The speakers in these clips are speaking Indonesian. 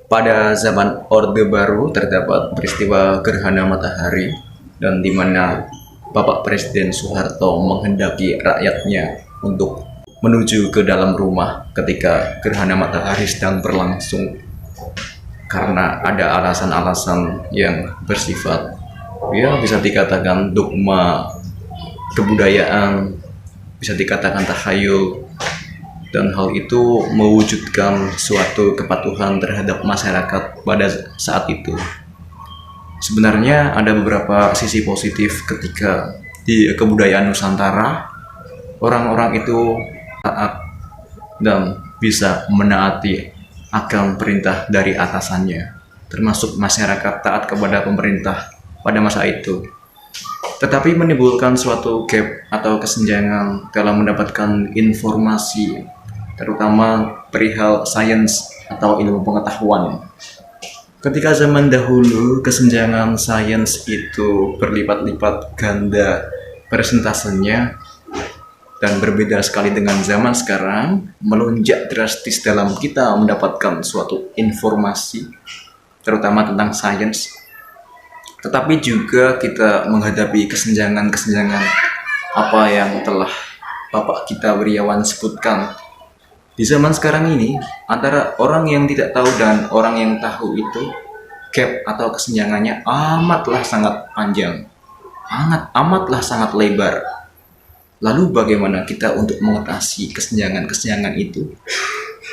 Pada zaman Orde Baru terdapat peristiwa gerhana matahari dan di mana Bapak Presiden Soeharto menghendaki rakyatnya untuk menuju ke dalam rumah ketika gerhana matahari sedang berlangsung karena ada alasan-alasan yang bersifat bisa dikatakan dogma kebudayaan, bisa dikatakan tahayul, dan hal itu mewujudkan suatu kepatuhan terhadap masyarakat pada saat itu. Sebenarnya ada beberapa sisi positif ketika di kebudayaan Nusantara orang-orang itu taat dan bisa menaati akan perintah dari atasannya, termasuk masyarakat taat kepada pemerintah pada masa itu. Tetapi menimbulkan suatu gap atau kesenjangan dalam mendapatkan informasi, terutama perihal sains atau ilmu pengetahuan. Ketika zaman dahulu, kesenjangan sains itu berlipat-lipat ganda persentasenya dan berbeda sekali dengan zaman sekarang, melonjak drastis dalam kita mendapatkan suatu informasi, terutama tentang sains. Tetapi juga kita menghadapi kesenjangan-kesenjangan apa yang telah Bapak kita Weriawan sebutkan. Di zaman sekarang ini, antara orang yang tidak tahu dan orang yang tahu itu, gap atau kesenjangannya amatlah sangat panjang, amatlah sangat lebar. Lalu bagaimana kita untuk mengatasi kesenjangan-kesenjangan itu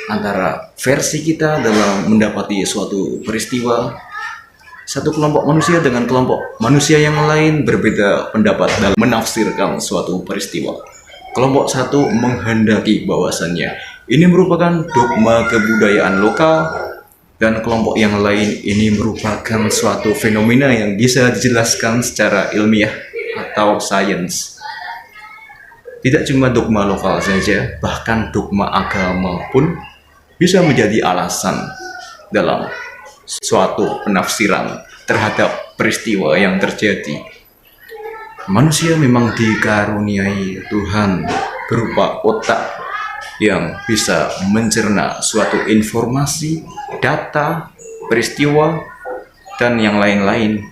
antara versi kita dalam mendapati suatu peristiwa? Satu kelompok manusia dengan kelompok manusia yang lain berbeda pendapat dalam menafsirkan suatu peristiwa. Kelompok satu menghendaki bahwasannya ini merupakan dogma kebudayaan lokal, dan kelompok yang lain ini merupakan suatu fenomena yang bisa dijelaskan secara ilmiah atau sains. Tidak cuma dogma lokal saja, bahkan dogma agama pun bisa menjadi alasan dalam suatu penafsiran terhadap peristiwa yang terjadi. Manusia memang dikaruniai Tuhan berupa otak yang bisa mencerna suatu informasi, data, peristiwa, dan yang lain-lain.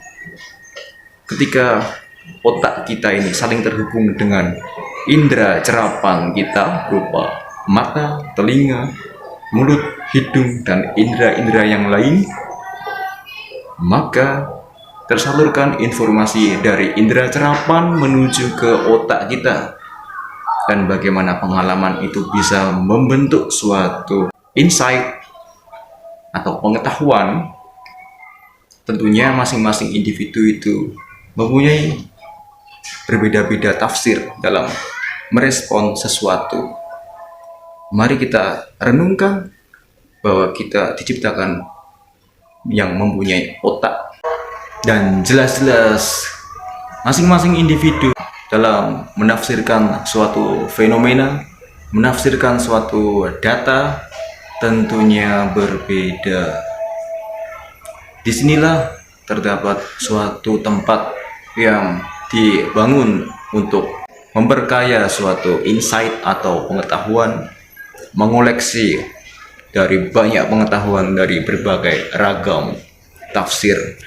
Ketika otak kita ini saling terhubung dengan indera cerapan kita berupa mata, telinga, mulut, hidung, dan indera-indera yang lain, maka tersalurkan informasi dari indera cerapan menuju ke otak kita, dan bagaimana pengalaman itu bisa membentuk suatu insight atau pengetahuan. Tentunya masing-masing individu itu mempunyai berbeda-beda tafsir dalam merespon sesuatu. Mari kita renungkan bahwa kita diciptakan yang mempunyai otak, dan jelas-jelas masing-masing individu dalam menafsirkan suatu fenomena, menafsirkan suatu data tentunya berbeda. Disinilah terdapat suatu tempat yang dibangun untuk memperkaya suatu insight atau pengetahuan, mengoleksi dari banyak pengetahuan dari berbagai ragam tafsir